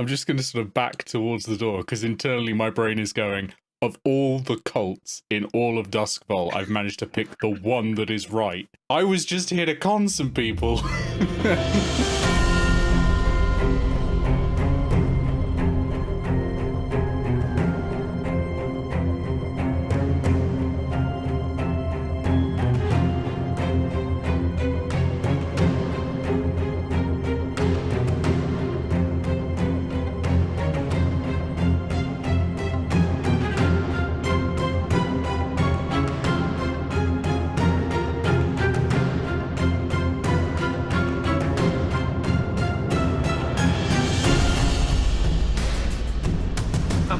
I'm just going to sort of back towards the door because internally my brain is going, of all the cults in all of Duskvol, I've managed to pick the one that is right. I was just here to con some people.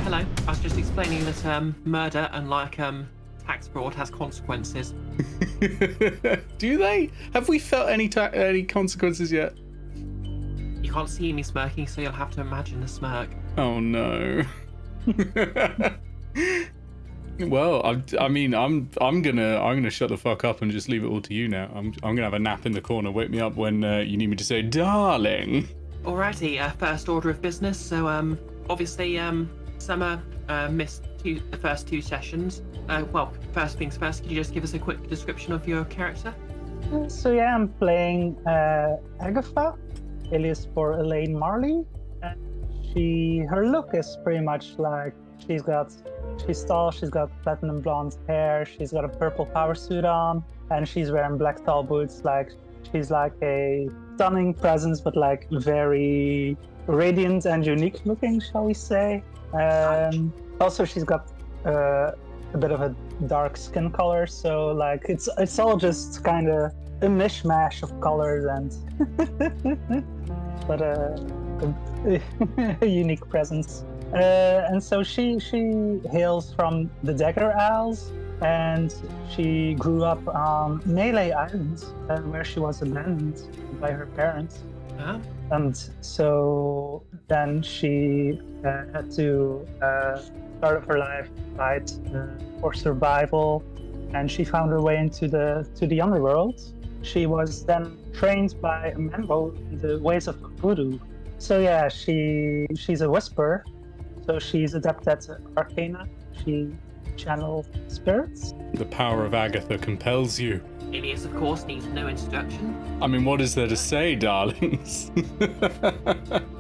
Hello. I was just explaining that murder, unlike tax fraud, has consequences. Do they? Have we felt any consequences yet? You can't see me smirking, so you'll have to imagine a smirk. Oh no. Well, I mean, I'm gonna shut the fuck up and just leave it all to you now. I'm gonna have a nap in the corner. Wake me up when you need me to say, darling. Alrighty. First order of business. So obviously Summer missed the first two sessions. Well, first things first. Could you just give us a quick description of your character? So yeah, I'm playing Agatha, alias for Elaine Marley. Her look is pretty much like she's tall, she's got platinum blonde hair, she's got a purple power suit on, and she's wearing black tall boots. Like she's like a stunning presence, but like very radiant and unique looking, shall we say. Also, she's got a bit of a dark skin color, so like it's all just kind of a mishmash of colors and but a unique presence. And so she hails from the Dagger Isles, and she grew up on Melee Island, where she was abandoned by her parents. Huh? And so then she had to start of her life fight for survival, and she found her way into the underworld. She was then trained by a Mambo in the ways of voodoo. So yeah, she's a whisperer. So she's adept at arcana. She channels spirits. The power of Agatha compels you. Alias, of course, needs no introduction. I mean, what is there to say, darlings?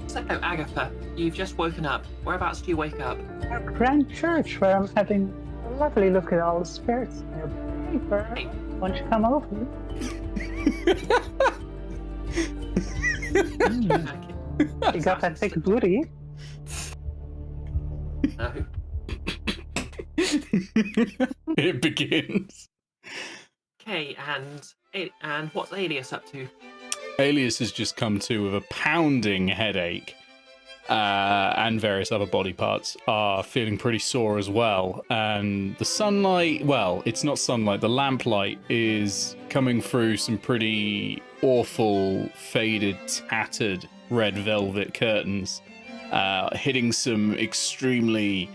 So, Agatha, you've just woken up. Whereabouts do you wake up? A grand church where I'm having a lovely look at all the spirits. Hey, why don't you come over? You got that thick booty. No. It begins. Okay, and what's Alias up to? Alias has just come to with a pounding headache, and various other body parts are feeling pretty sore as well. And the sunlight, well, it's not sunlight, the lamplight is coming through some pretty awful, faded, tattered red velvet curtains, hitting some extremely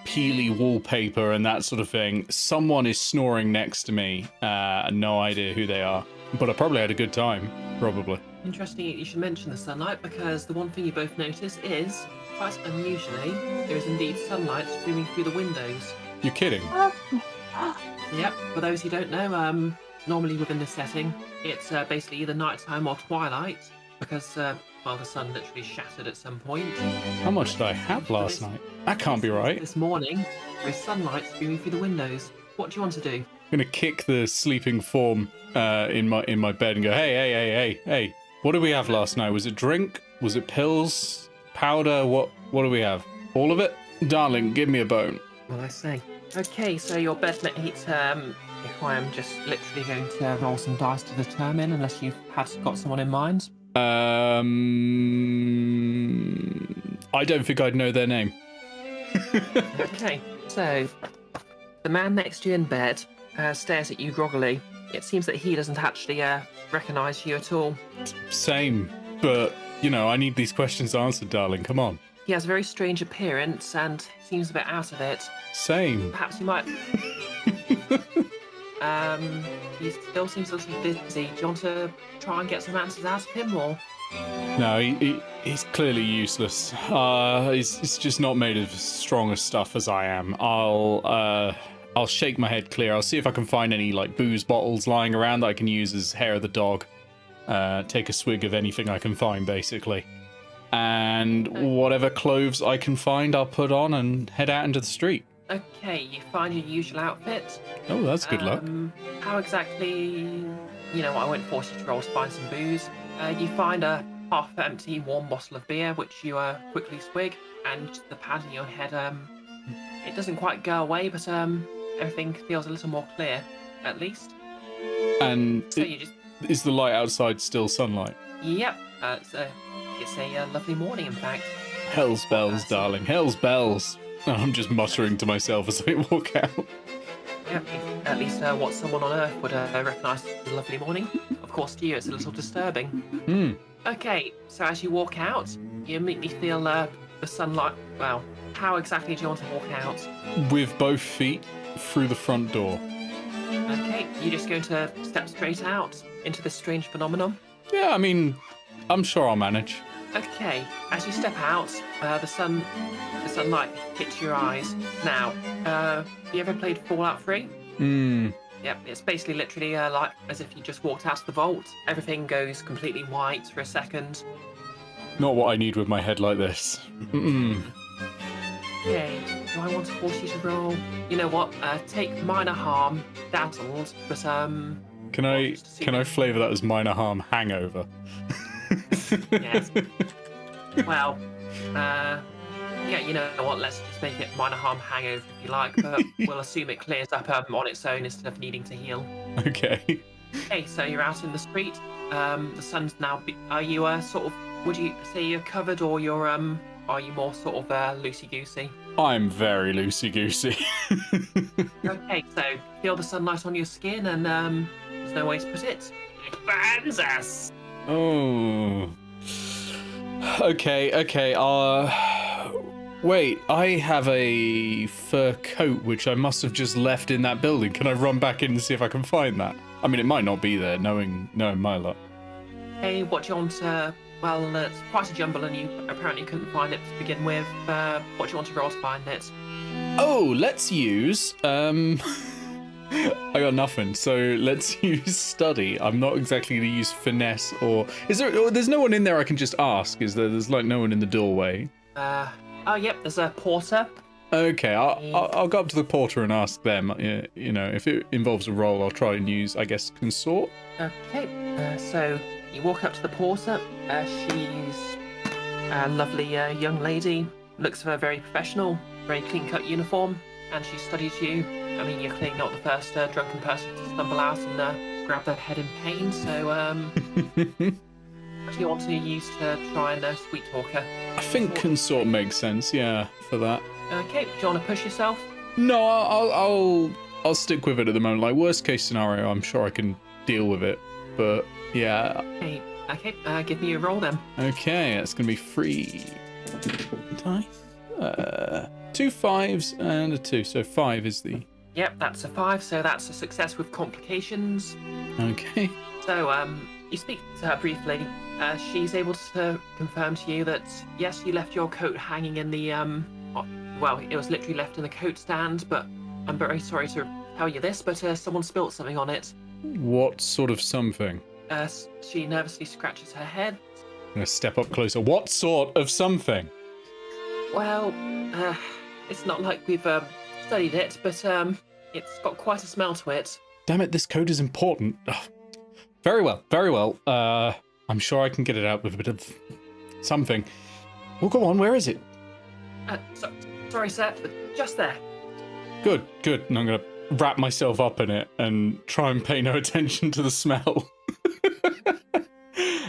peely wallpaper and that sort of thing. Someone is snoring next to me. No idea who they are, but I probably had a good time. Probably. Interesting you should mention the sunlight, because the one thing you both notice is, quite unusually, there is indeed sunlight streaming through the windows. You're kidding? Yep, for those who don't know, normally within this setting, it's basically either nighttime or twilight, because, well, the sun literally shattered at some point. How much did I have last night? That can't be right. This morning, there is sunlight streaming through the windows. What do you want to do? I'm gonna kick the sleeping form in my bed and go, hey, what did we have last night? Was it drink? Was it pills? Powder? What do we have? All of it? Darling, give me a bone. Well, I say. Okay, so your bedmate, if I am just literally going to roll some dice to determine, unless you've got someone in mind. I don't think I'd know their name. Okay, so the man next to you in bed stares at you groggily. It seems that he doesn't actually recognise you at all. Same, but, you know, I need these questions answered, darling. Come on. He has a very strange appearance and seems a bit out of it. Same. Perhaps you might... He still seems a little busy. Do you want to try and get some answers out of him, or...? No, he's clearly useless. He's just not made of as strong as stuff as I am. I'll shake my head clear. I'll see if I can find any like booze bottles lying around that I can use as hair of the dog. Take a swig of anything I can find, basically. And whatever clothes I can find, I'll put on and head out into the street. Okay, you find your usual outfit. Oh, that's good luck. How exactly... You know, I won't force you to roll to find some booze. You find a half-empty warm bottle of beer, which you quickly swig, and the pad in your head, it doesn't quite go away, but everything feels a little more clear, at least. And So you just... is the light outside still sunlight? Yep, it's a lovely morning, in fact. Hell's bells, darling, hell's bells. I'm just muttering to myself as I walk out. Yep, at least what someone on Earth would recognise as a lovely morning. Of course, to you, it's a little disturbing. Okay, so as you walk out, you immediately feel the sunlight. Well, how exactly do you want to walk out? With both feet through the front door. Okay, you just going to step straight out into this strange phenomenon? Yeah, I mean, I'm sure I'll manage. Okay, as you step out, the sunlight hits your eyes. Now, have you ever played Fallout 3? Yep, it's basically literally like as if you just walked out of the vault. Everything goes completely white for a second. Not what I need with my head like this. Okay, do I want to force you to roll? You know what? Take minor harm, dazzled, but Can I flavour that as minor harm hangover? Yes. Well, yeah, you know what? Let's just make it minor harm hangover if you like, but we'll assume it clears up on its own instead of needing to heal. Okay. Okay, so you're out in the street. The sun's now. Are you sort of? Would you say you're covered, or you're Are you more sort of loosey goosey? I'm very loosey goosey. Okay, so feel the sunlight on your skin, and there's no way to put it. It burns us. Oh. Okay. Wait, I have a fur coat which I must have just left in that building. Can I run back in and see if I can find that? I mean, it might not be there, knowing my luck. Hey, what do you want to... Well, it's quite a jumble and you apparently couldn't find it to begin with. What do you want to roll to find it? Oh, let's use... I got nothing, so let's use study. I'm not exactly going to use finesse or... There's no one in there I can just ask, is there? There's like no one in the doorway. Oh, yep, there's a porter. Okay, I'll go up to the porter and ask them. You know, if it involves a roll, I'll try and use, I guess, consort. Okay, so you walk up to the porter. She's a lovely young lady. Looks very professional, very clean-cut uniform, and she studies you. I mean, you're clearly not the first drunken person to stumble out and grab their head in pain, so what do you want to use to try and sweet talk her? I think consort makes sense, yeah, for that. Okay, do you want to push yourself? No, I'll stick with it at the moment. Like, worst case scenario, I'm sure I can deal with it. But yeah. Okay, give me a roll then. Okay, that's gonna be 3 dice. 2 5s and a 2, so 5 is the... Yep, that's a 5, so that's a success with complications. Okay. So, you speak to her briefly. She's able to confirm to you that, yes, you left your coat hanging in the, well, it was literally left in the coat stand, but I'm very sorry to tell you this, but someone spilt something on it. What sort of something? She nervously scratches her head. I'm gonna step up closer. What sort of something? Well, it's not like we've studied it, but it's got quite a smell to it. Damn it, this code is important. Oh. Very well. I'm sure I can get it out with a bit of something. Well, go on, where is it? Sorry, sir, but just there. Good. And I'm gonna wrap myself up in it and try and pay no attention to the smell.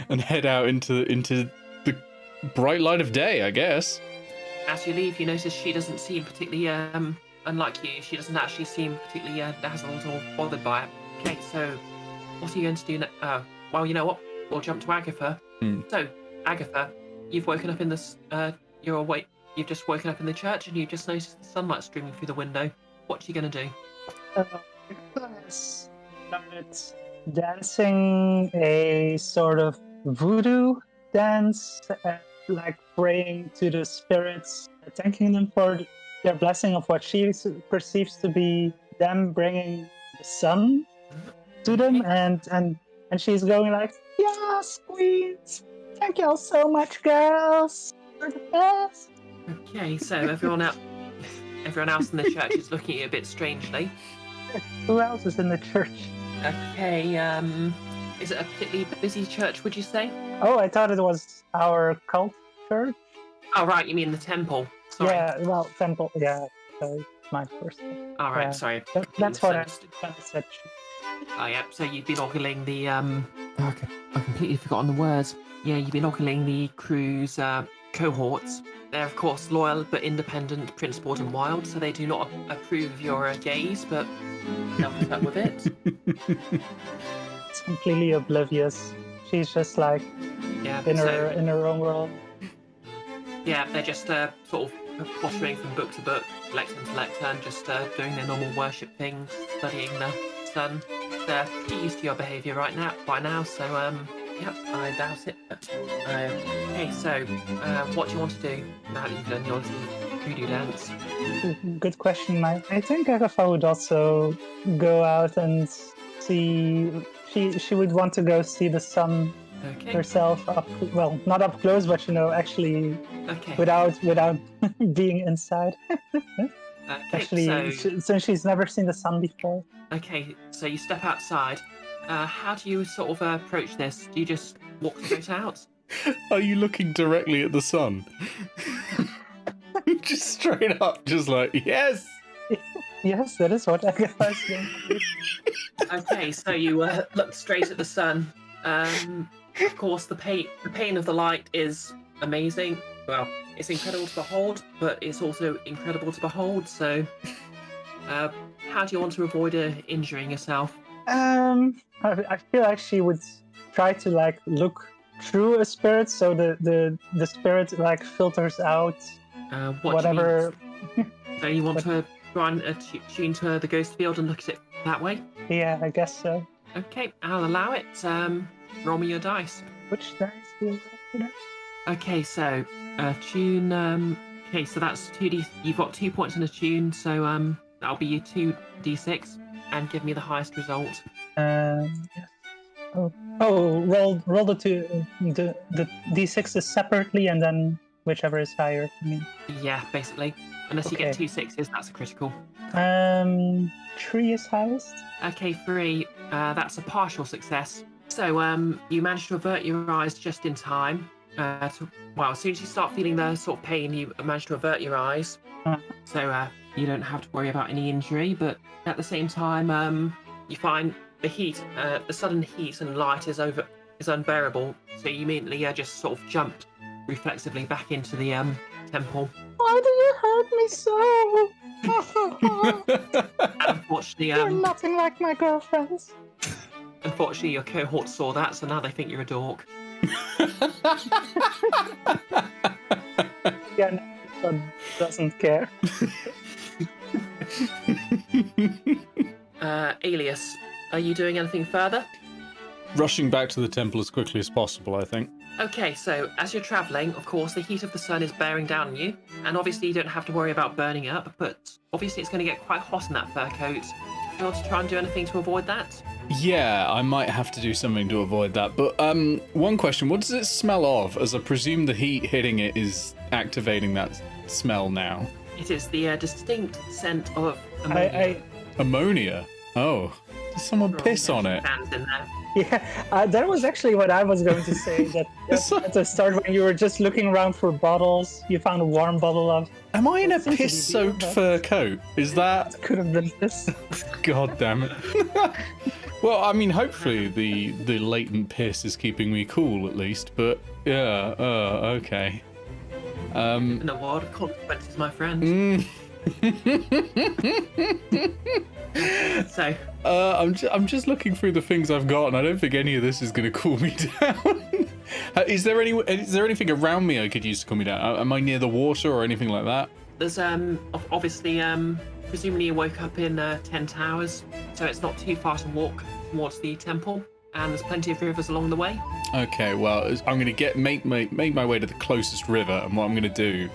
And head out into the bright light of day, I guess. As you leave, you notice she doesn't seem particularly, unlike you, she doesn't actually seem particularly dazzled or bothered by it. Okay, so what are you going to do now? Well, you know what? We'll jump to Agatha. So, Agatha, you've woken up in this, you're awake. You've just woken up in the church and you've just noticed the sunlight streaming through the window. What are you going to do? Starts dancing a sort of voodoo dance, like praying to the spirits, thanking them for their blessing of what she perceives to be them bringing the sun to them, and she's going like, yes, queens, thank y'all so much, girls, you're the best. Okay, so everyone else in the church is looking at you a bit strangely. Who else is in the church? Okay, is it a particularly busy church, would you say? Oh, I thought it was our cult church. Oh, right, you mean the temple. Sorry. Yeah, well, temple. Yeah, sorry, my first. All right, Yeah. sorry. That's what I Misunderstood. said. Oh, yeah, so you've been ogling the, Okay, I've completely forgotten the words. Yeah, you've been ogling the crew's, cohorts. They're, of course, loyal but independent, principled and wild, so they do not approve of your gaze, but they'll put up with it. It's completely oblivious. She's just like Yeah, in her own world. Yeah, they're just sort of pottering from book to book, lectern to lectern, just doing their normal worship things, studying the sun. They're pretty used to your behaviour by now, so yep, I doubt it. But, okay, so what do you want to do now that you've done your little voodoo dance? Good question. I think Agatha would also go out and see. She would want to go see the sun Okay. herself up. Well, not up close, but actually Okay. without being inside. Okay. Actually, since she's never seen the sun before. Okay, so you step outside. How do you sort of approach this? Do you just walk straight out? Are you looking directly at the sun? Just straight up, just like, yes! Yes, that is what Agatha is doing. Okay, so you look straight at the sun. Of course, the pain of the light is amazing. Well, it's incredible to behold, but it's also incredible to behold. So, how do you want to avoid injuring yourself? I feel like she would try to like look through a spirit, so the spirit like filters out What whatever. do you mean? So you want to try and tune to the ghost field and look at it that way? Yeah, I guess so. Okay, I'll allow it. Roll me your dice. Which dice do you roll for that? Okay, so tune. Okay, so that's 2d. You've got 2 points in a tune, so that'll be your 2d6, and give me the highest result. Yes. Oh, roll the two the d6s separately, and then whichever is higher. I mean. Yeah, basically. Unless you get Okay. 2 6s, that's a critical. 3 is highest. Okay, 3. That's a partial success. So you managed to avert your eyes just in time. As soon as you start feeling the sort of pain, you manage to avert your eyes. So you don't have to worry about any injury. But at the same time, you find the heat, the sudden heat and light is unbearable. So you immediately just sort of jump reflexively back into the temple. Why do you hurt me so? And unfortunately, You're nothing like my girlfriends. unfortunately, your cohort saw that, so now they think you're a dork. Yeah, no, this one doesn't care. Alias, are you doing anything further? Rushing back to the temple as quickly as possible, I think. Okay, so as you're travelling, of course, the heat of the sun is bearing down on you, and obviously you don't have to worry about burning up, but obviously it's going to get quite hot in that fur coat. Do you want to try and do anything to avoid that? Yeah, I might have to do something to avoid that. But one question, what does it smell of? As I presume the heat hitting it is activating that smell now. It is the distinct scent of ammonia. Ammonia? Oh. Did someone piss on it? Hands in there. Yeah, that was actually what I was going to say. That at the start, when you were just looking around for bottles, you found a warm bottle of. Am I in a Seems to be piss-soaked beer, fur coat? Is that... Could have been this. God damn it. Well, I mean, hopefully the latent piss is keeping me cool at least, but yeah, okay. An award of consequences, my friend. So, I'm just looking through the things I've got, and I don't think any of this is going to cool me down. Is there anything around me I could use to cool me down? Am I near the water or anything like that? there's obviously presumably you woke up in 10 Towers, so it's not too far to walk towards the temple. and there's plenty of rivers along the way. Okay, well, I'm going to make my way to the closest river, and what I'm going to do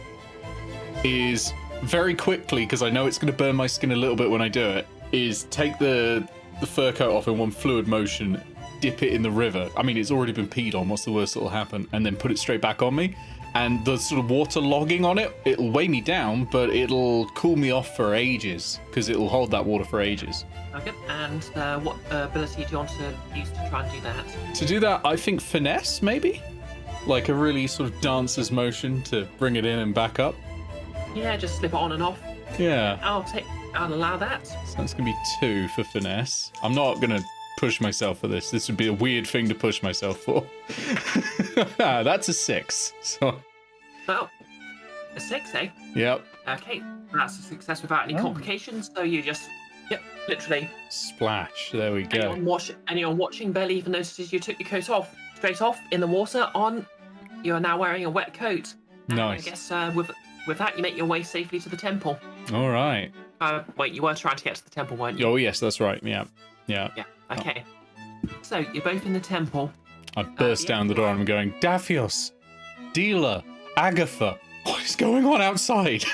is very quickly, because I know it's going to burn my skin a little bit when I do it, is take the fur coat off in one fluid motion, dip it in the river. I mean, it's already been peed on. What's the worst that'll happen? And then put it straight back on me. And the sort of water logging on it, it'll weigh me down, but it'll cool me off for ages, because it'll hold that water for ages. Okay, and what ability do you want to use to try and do that? To do that, I think finesse, maybe? Like a really sort of dancer's motion to bring it in and back up. Yeah, just slip it on and off. Yeah. I'll allow that. So that's going to be 2 for finesse. I'm not going to push myself for this. This would be a weird thing to push myself for. That's a 6. So. Well, a 6, eh? Yep. Okay, that's a success without any complications. So you just, literally. Splash. There we go. Anyone watching barely even notices you took your coat off. Straight off in the water on. You are now wearing a wet coat. Nice. I guess with that, you make your way safely to the temple. All right. Wait, you were trying to get to the temple, weren't you? Oh, yes, that's right. Yeah. Yeah, okay. So, you're both in the temple. I burst down the door and I'm going, Daphios, Dealer, Agatha, what is going on outside?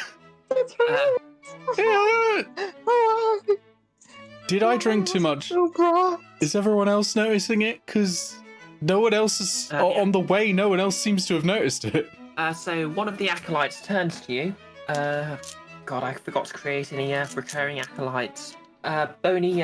Did I drink too much? Is everyone else noticing it? Because no one else is on the way. No one else seems to have noticed it. So one of the acolytes turns to you. God, I forgot to create any recurring acolytes. A bony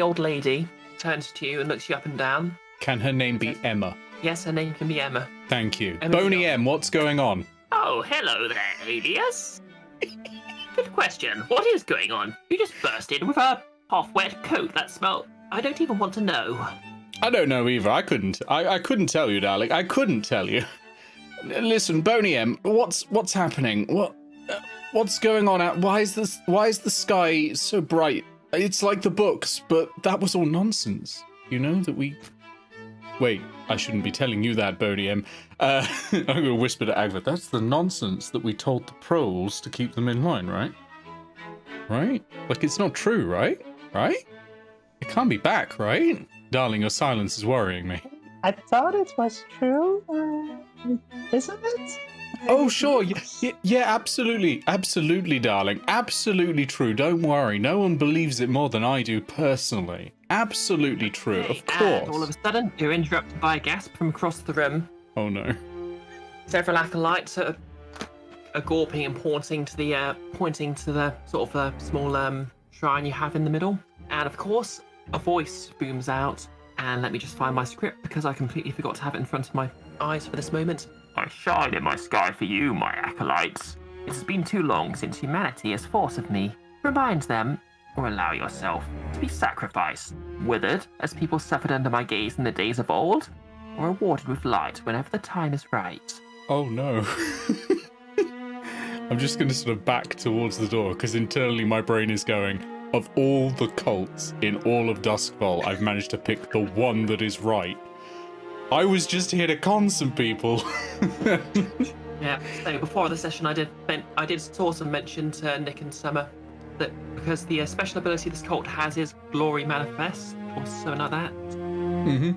old lady turns to you and looks you up and down. Can her name be Emma? Yes, her name can be Emma. Thank you. Emma Bony M, what's going on? Oh, hello there, Alias. Good question. What is going on? You just burst in with a half-wet coat that smelled. I don't even want to know. I don't know either. I couldn't tell you, darling. I couldn't tell you. Listen, Bony M, what's happening? What's going on out? Why is the sky so bright? It's like the books, but that was all nonsense. You know that we. Wait, I shouldn't be telling you that, Bony M. I'm going to whisper to Agatha. That's the nonsense that we told the proles to keep them in line, right? Right? Like, it's not true, right? Right? It can't be back, right? Darling, your silence is worrying me. I thought it was true, isn't it? Oh, sure. Yeah, absolutely. Absolutely, darling. Absolutely true. Don't worry. No one believes it more than I do personally. Absolutely true. Of course. And all of a sudden, you're interrupted by a gasp from across the room. Oh, no. Several acolytes are gawping and pointing to the sort of small shrine you have in the middle. And of course, a voice booms out. And let me just find my script because I completely forgot to have it in front of my eyes for this moment. I shine in my sky for you, my acolytes. It has been too long since humanity has forced me. Remind them, or allow yourself, to be sacrificed, withered as people suffered under my gaze in the days of old, or rewarded with light whenever the time is right. Oh, no. I'm just going to sort of back towards the door because internally my brain is going, of all the cults in all of Duskvol, I've managed to pick the one that is right. I was just here to con some people. Yeah, so before the session I did sort of mention to Nick and Summer that because the special ability this cult has is Glory Manifest, or something like that. Mm-hmm.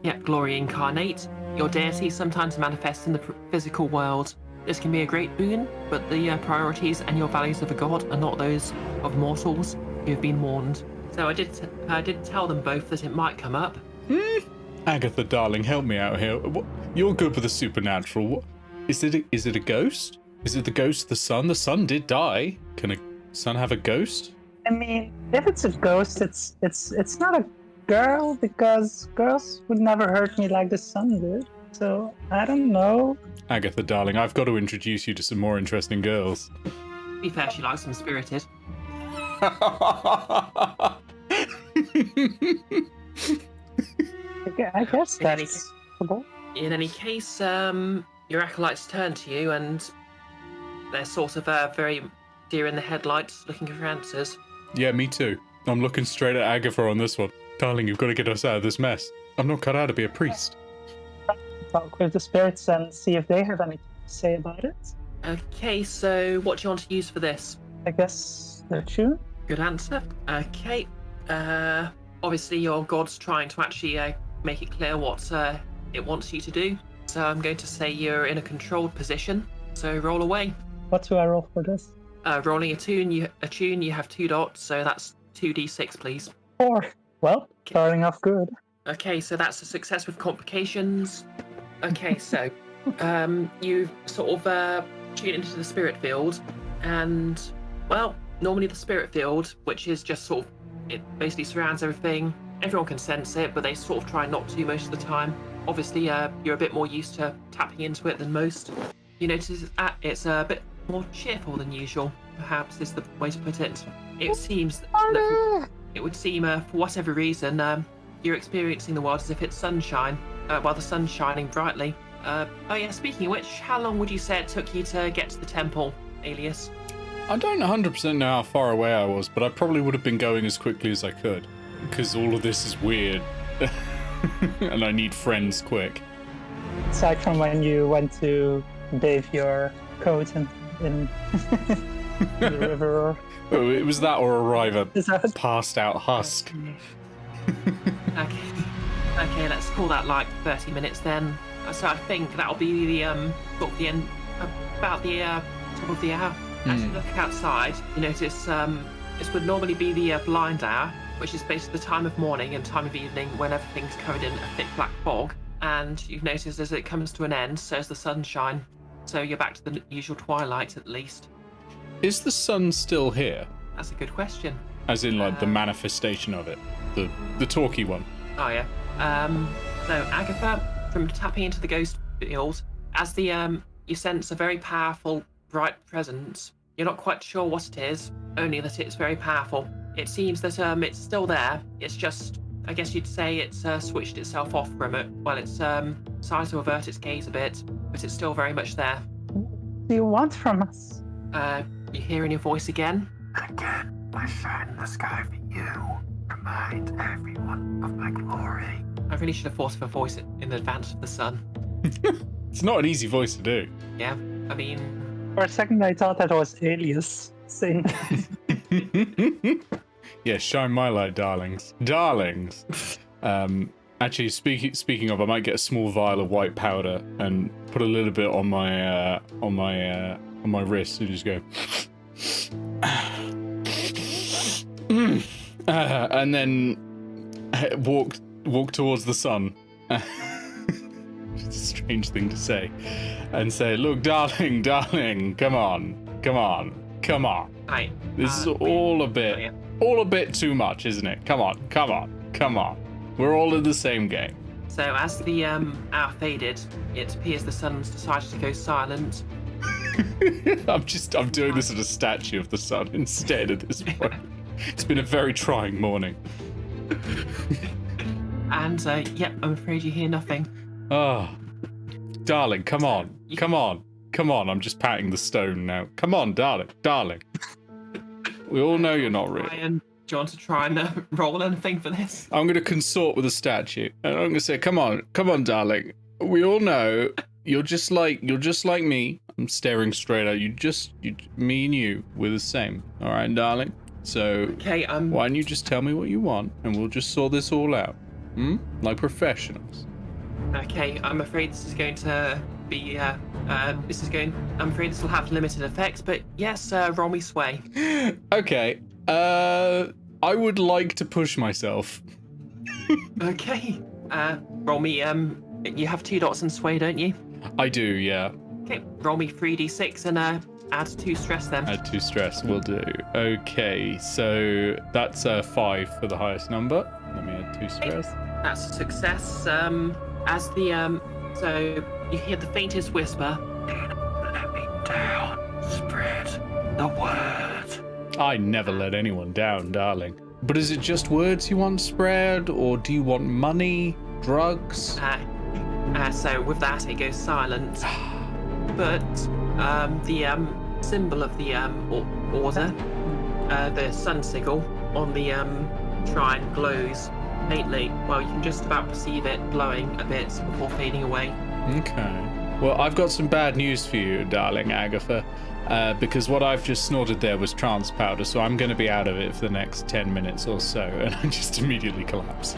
Yeah, Glory Incarnate. Your deity sometimes manifests in the physical world. This can be a great boon, but the priorities and your values of a god are not those of mortals. You have been warned. So I did tell them both that it might come up. Agatha, darling, help me out here. You're good with the supernatural. What is it? Is it a ghost? Is it the ghost of the sun? The sun did die. Can a sun have a ghost? I mean, if it's a ghost, it's not a girl because girls would never hurt me like the sun did. So I don't know. Agatha, darling, I've got to introduce you to some more interesting girls. To be fair, she likes them spirited. I guess that's possible. In any case, your acolytes turn to you and they're sort of very deer in the headlights looking for answers. Yeah, me too. I'm looking straight at Agatha on this one. Darling, you've got to get us out of this mess. I'm not cut out to be a priest. Talk with the spirits and see if they have anything to say about it. Okay, so what do you want to use for this? I guess the tune. Good answer. Okay. obviously your god's trying to actually make it clear what it wants you to do. So I'm going to say you're in a controlled position. So roll away. What do I roll for this? Rolling a tune, you have 2 dots, so that's 2d6, please. 4. Well, starting off good. Okay, so that's a success with complications. Okay, so you sort of tune into the spirit field, and well, normally the spirit field, which is just sort of, it basically surrounds everything. Everyone can sense it, but they sort of try not to most of the time. Obviously, you're a bit more used to tapping into it than most. You notice it's a bit more cheerful than usual, perhaps is the way to put it. It seems that it would seem, for whatever reason, you're experiencing the world as if it's sunshine, while the sun's shining brightly. Oh yeah, speaking of which, how long would you say it took you to get to the temple, Alias? I don't 100% know how far away I was, but I probably would have been going as quickly as I could, because all of this is weird, and I need friends quick. Aside from when you went to bathe your coat in the river. Oh, it was that or arrive at Is that... passed out husk. Okay, let's call that like 30 minutes then. So I think that'll be the sort of the end, about the top of the hour. As you look outside, you notice this would normally be the blind hour, which is basically the time of morning and time of evening when everything's covered in a thick black fog. And you notice as it comes to an end, so is the sunshine. So you're back to the usual twilight at least. Is the sun still here? That's a good question. As in, like, the manifestation of it? The talky one? Oh, yeah. So, Agatha, from tapping into the ghost field, as the, you sense a very powerful, bright presence. You're not quite sure what it is, only that it's very powerful. It seems that, it's still there. It's just, I guess you'd say it's, switched itself off from it. Well, it's, started to avert its gaze a bit, but it's still very much there. What do you want from us? You hearing your voice again? Again, I shine in the sky for you. Remind everyone of my glory. I really should have thought of a voice in advance of the sun. It's not an easy voice to do. Yeah, I mean... For a second I thought that was Alias saying. Yeah, shine my light, darlings. Darlings! Actually, speaking of, I might get a small vial of white powder and put a little bit on my wrist and just go... and then walk towards the sun. It's a strange thing to say. And say, look, darling, come on. Right. This is all a bit too much, isn't it? Come on. We're all in the same game. So as the hour faded, it appears the sun's decided to go silent. I'm doing this at a statue of the sun instead at this point. It's been a very trying morning. And yep, I'm afraid you hear nothing. Oh, darling, come on. I'm just patting the stone now. Come on, darling. We all know you're not real. Ryan, do you want to try and roll anything for this? I'm going to consort with the statue, and I'm going to say, come on, darling. We all know you're just like me. I'm staring straight at you. Me and you, we're the same. All right, darling. So okay, why don't you just tell me what you want, and we'll just sort this all out. Like professionals. Okay, I'm afraid this is going to be. I'm afraid this will have limited effects, but yes, roll me sway. Okay. I would like to push myself. Okay. Roll me. You have 2 dots in sway, don't you? I do, yeah. Okay. Roll me 3d6 and add 2 stress then. Add 2 stress, will do. Okay, so that's 5 for the highest number. Let me add 2 stress. That's a success. As the so you hear the faintest whisper. Let me down. Spread the word. I never let anyone down, darling. But is it just words you want spread, or do you want money, drugs? So with that, it goes silent. But the symbol of the order, the sun sigil on the shrine glows faintly. Well, you can just about perceive it glowing a bit before fading away. Okay. Well, I've got some bad news for you, darling Agatha, because what I've just snorted there was trance powder, so I'm going to be out of it for the next 10 minutes or so, and I just immediately collapse.